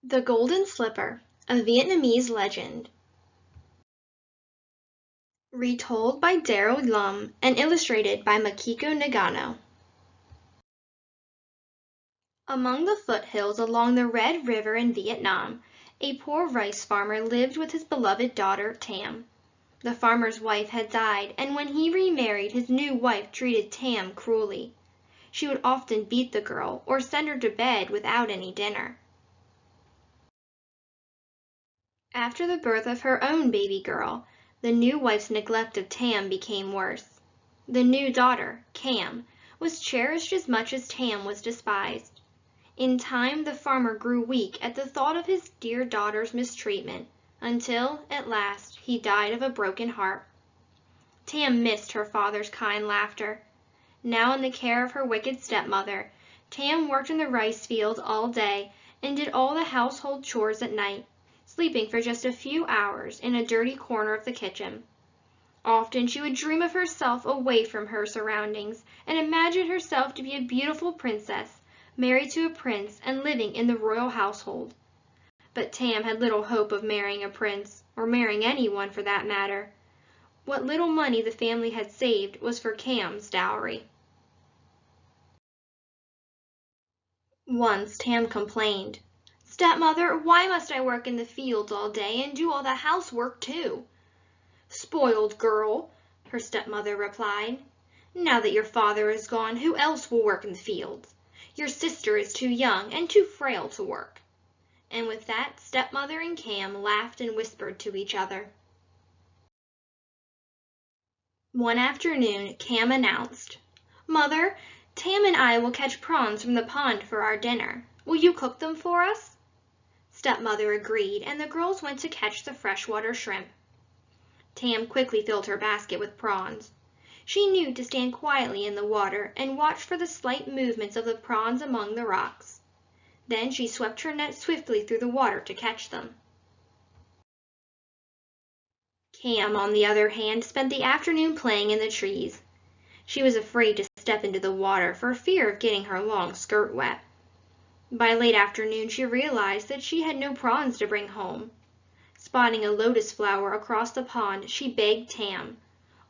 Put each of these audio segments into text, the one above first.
The Golden Slipper, a Vietnamese legend. Retold by Darrell Lum and illustrated by Makiko Nagano. Among the foothills along the Red River in Vietnam, a poor rice farmer lived with his beloved daughter, Tam. The farmer's wife had died, and when he remarried, his new wife treated Tam cruelly. She would often beat the girl or send her to bed without any dinner. After the birth of her own baby girl, the new wife's neglect of Tam became worse. The new daughter, Cam, was cherished as much as Tam was despised. In time, the farmer grew weak at the thought of his dear daughter's mistreatment, until, at last, he died of a broken heart. Tam missed her father's kind laughter. Now in the care of her wicked stepmother, Tam worked in the rice fields all day and did all the household chores at night, sleeping for just a few hours in a dirty corner of the kitchen. Often she would dream of herself away from her surroundings and imagine herself to be a beautiful princess, married to a prince and living in the royal household. But Tam had little hope of marrying a prince, or marrying anyone for that matter. What little money the family had saved was for Cam's dowry. Once Tam complained, "Stepmother, why must I work in the fields all day and do all the housework too?" "Spoiled girl," her stepmother replied. "Now that your father is gone, who else will work in the fields? Your sister is too young and too frail to work." And with that, stepmother and Cam laughed and whispered to each other. One afternoon, Cam announced, "Mother, Tam and I will catch prawns from the pond for our dinner. Will you cook them for us?" Stepmother agreed, and the girls went to catch the freshwater shrimp. Tam quickly filled her basket with prawns. She knew to stand quietly in the water and watch for the slight movements of the prawns among the rocks. Then she swept her net swiftly through the water to catch them. Cam, on the other hand, spent the afternoon playing in the trees. She was afraid to step into the water for fear of getting her long skirt wet. By late afternoon she realized that she had no prawns to bring home. Spotting a lotus flower across the pond, she begged Tam,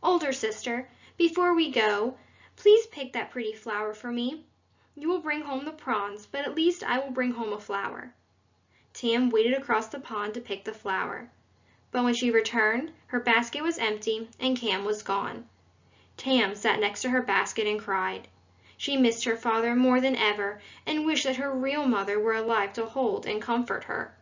"Older sister, before we go, please pick that pretty flower for me. You will bring home the prawns, but at least I will bring home a flower." Tam waded across the pond to pick the flower. But when she returned, her basket was empty and Cam was gone. Tam sat next to her basket and cried. She missed her father more than ever and wished that her real mother were alive to hold and comfort her.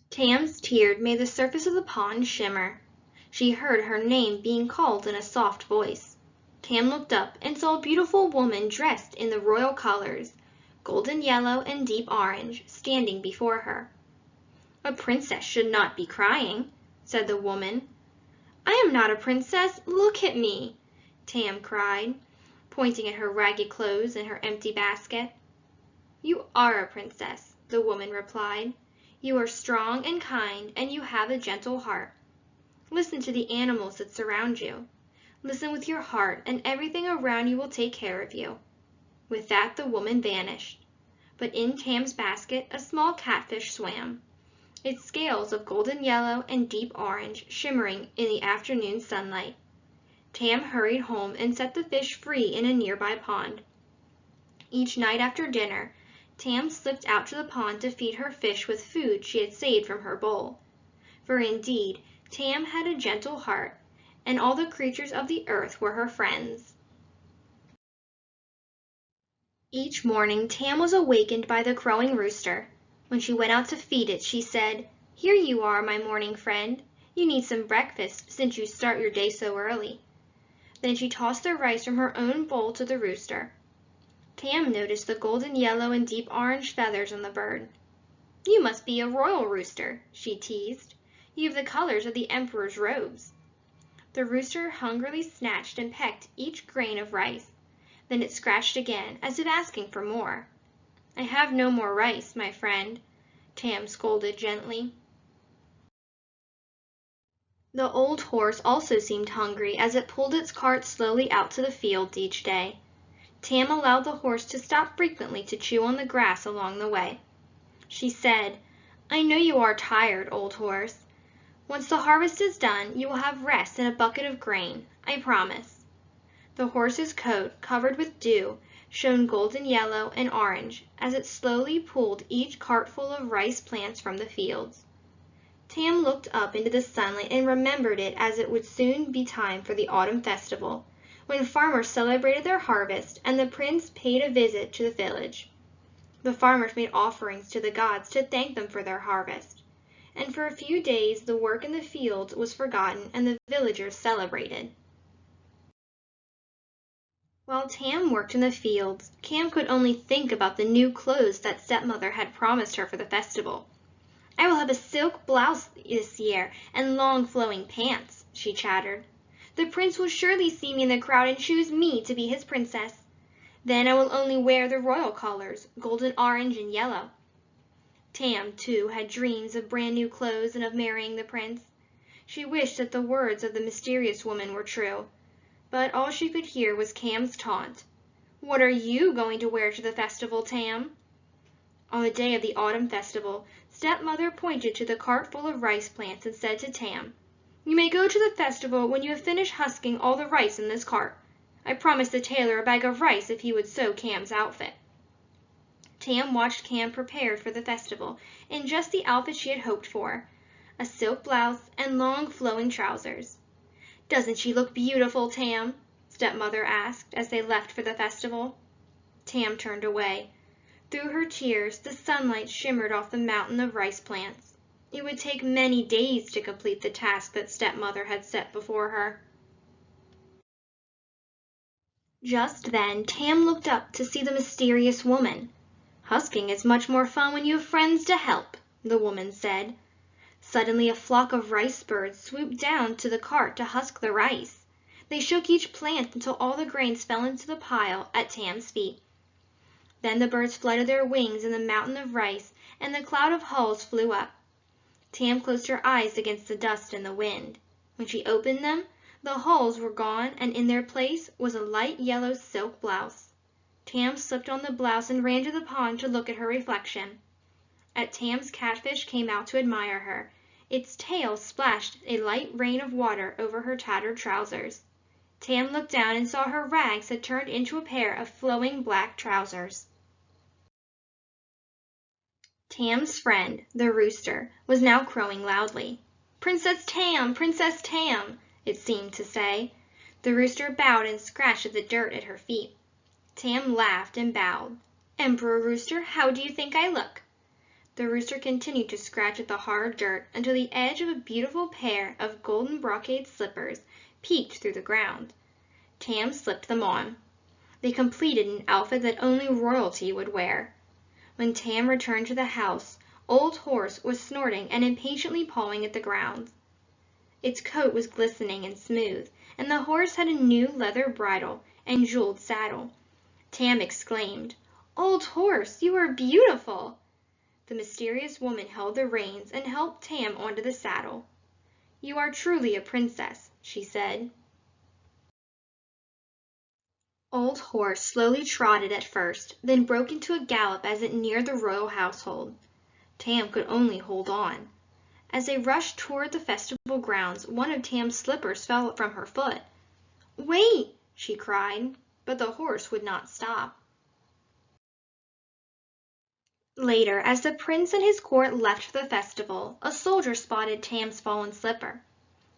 Tam's tears made the surface of the pond shimmer. She heard her name being called in a soft voice. Tam looked up and saw a beautiful woman dressed in the royal colors, golden yellow and deep orange, standing before her. "A princess should not be crying," said the woman. "I am not a princess. Look at me," Tam cried, pointing at her ragged clothes and her empty basket. "You are a princess," the woman replied. "You are strong and kind, and you have a gentle heart. Listen to the animals that surround you. Listen with your heart, and everything around you will take care of you." With that, the woman vanished. But in Cam's basket, a small catfish swam, its scales of golden yellow and deep orange shimmering in the afternoon sunlight. Tam hurried home and set the fish free in a nearby pond. Each night after dinner, Tam slipped out to the pond to feed her fish with food she had saved from her bowl. For indeed, Tam had a gentle heart, and all the creatures of the earth were her friends. Each morning, Tam was awakened by the crowing rooster. When she went out to feed it, she said, "Here you are, my morning friend. You need some breakfast since you start your day so early." Then she tossed the rice from her own bowl to the rooster. Tam noticed the golden yellow and deep orange feathers on the bird. "You must be a royal rooster," she teased. "You have the colors of the emperor's robes." The rooster hungrily snatched and pecked each grain of rice. Then it scratched again, as if asking for more. "I have no more rice, my friend," Tam scolded gently. The old horse also seemed hungry as it pulled its cart slowly out to the fields each day. Tam allowed the horse to stop frequently to chew on the grass along the way. She said, "I know you are tired, old horse. Once the harvest is done, you will have rest and a bucket of grain, I promise." The horse's coat, covered with dew, shone golden yellow and orange as it slowly pulled each cartful of rice plants from the fields. Tam looked up into the sunlight and remembered it as it would soon be time for the autumn festival, when farmers celebrated their harvest and the prince paid a visit to the village. The farmers made offerings to the gods to thank them for their harvest, and for a few days the work in the fields was forgotten and the villagers celebrated. While Tam worked in the fields, Cam could only think about the new clothes that stepmother had promised her for the festival. "I will have a silk blouse this year and long flowing pants," she chattered. "The prince will surely see me in the crowd and choose me to be his princess. Then I will only wear the royal colors, golden, orange, and yellow." Tam, too, had dreams of brand new clothes and of marrying the prince. She wished that the words of the mysterious woman were true, but all she could hear was Cam's taunt. "What are you going to wear to the festival, Tam?" On the day of the autumn festival, stepmother pointed to the cart full of rice plants and said to Tam, "You may go to the festival when you have finished husking all the rice in this cart. I promised the tailor a bag of rice if he would sew Cam's outfit." Tam watched Cam prepared for the festival in just the outfit she had hoped for, a silk blouse and long flowing trousers. "Doesn't she look beautiful, Tam?" stepmother asked as they left for the festival. Tam turned away. Through her tears, the sunlight shimmered off the mountain of rice plants. It would take many days to complete the task that stepmother had set before her. Just then, Tam looked up to see the mysterious woman. "Husking is much more fun when you have friends to help," the woman said. Suddenly a flock of rice birds swooped down to the cart to husk the rice. They shook each plant until all the grains fell into the pile at Tam's feet. Then the birds fluttered their wings in the mountain of rice, and the cloud of hulls flew up. Tam closed her eyes against the dust and the wind. When she opened them, the hulls were gone, and in their place was a light yellow silk blouse. Tam slipped on the blouse and ran to the pond to look at her reflection. At Tam's catfish came out to admire her. Its tail splashed a light rain of water over her tattered trousers. Tam looked down and saw her rags had turned into a pair of flowing black trousers. Tam's friend, the rooster, was now crowing loudly. "Princess Tam! Princess Tam!" it seemed to say. The rooster bowed and scratched at the dirt at her feet. Tam laughed and bowed. "Emperor Rooster, how do you think I look?" The rooster continued to scratch at the hard dirt until the edge of a beautiful pair of golden brocade slippers peeked through the ground. Tam slipped them on. They completed an outfit that only royalty would wear. When Tam returned to the house, Old Horse was snorting and impatiently pawing at the ground. Its coat was glistening and smooth, and the horse had a new leather bridle and jeweled saddle. Tam exclaimed, "Old Horse, you are beautiful!" The mysterious woman held the reins and helped Tam onto the saddle. "You are truly a princess," she said. Old Horse slowly trotted at first, then broke into a gallop as it neared the royal household. Tam could only hold on. As they rushed toward the festival grounds, one of Tam's slippers fell from her foot. "Wait!" she cried, but the horse would not stop. Later, as the prince and his court left for the festival, a soldier spotted Tam's fallen slipper.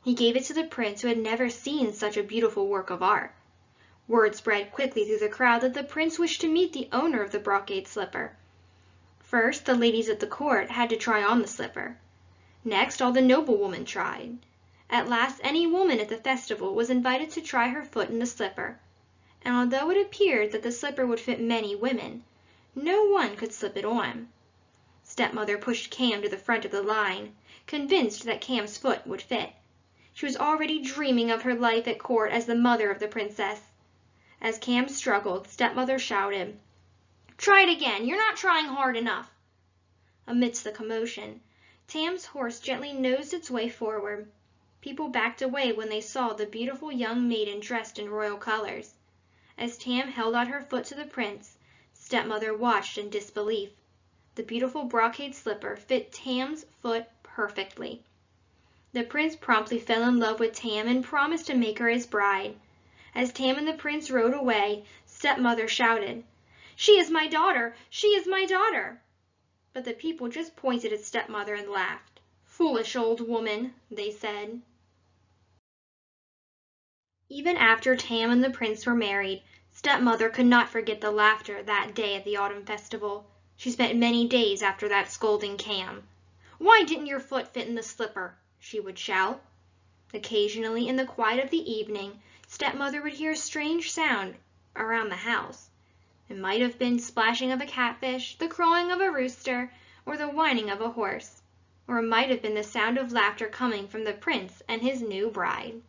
He gave it to the prince, who had never seen such a beautiful work of art. Word spread quickly through the crowd that the prince wished to meet the owner of the brocade slipper. First, the ladies at the court had to try on the slipper. Next, all the noblewomen tried. At last, any woman at the festival was invited to try her foot in the slipper. And although it appeared that the slipper would fit many women, no one could slip it on. Stepmother pushed Cam to the front of the line, convinced that Cam's foot would fit. She was already dreaming of her life at court as the mother of the princess. As Cam struggled, stepmother shouted, "Try it again! You're not trying hard enough!" Amidst the commotion, Tam's horse gently nosed its way forward. People backed away when they saw the beautiful young maiden dressed in royal colors. As Tam held out her foot to the prince, stepmother watched in disbelief. The beautiful brocade slipper fit Tam's foot perfectly. The prince promptly fell in love with Tam and promised to make her his bride. As Tam and the prince rode away, stepmother shouted, "She is my daughter! She is my daughter!" But the people just pointed at stepmother and laughed. "Foolish old woman," they said. Even after Tam and the prince were married, stepmother could not forget the laughter that day at the autumn festival. She spent many days after that scolding Cam. "Why didn't your foot fit in the slipper?" she would shout. Occasionally, in the quiet of the evening, stepmother would hear a strange sound around the house. It might have been splashing of a catfish, the crowing of a rooster, or the whining of a horse. Or it might have been the sound of laughter coming from the prince and his new bride.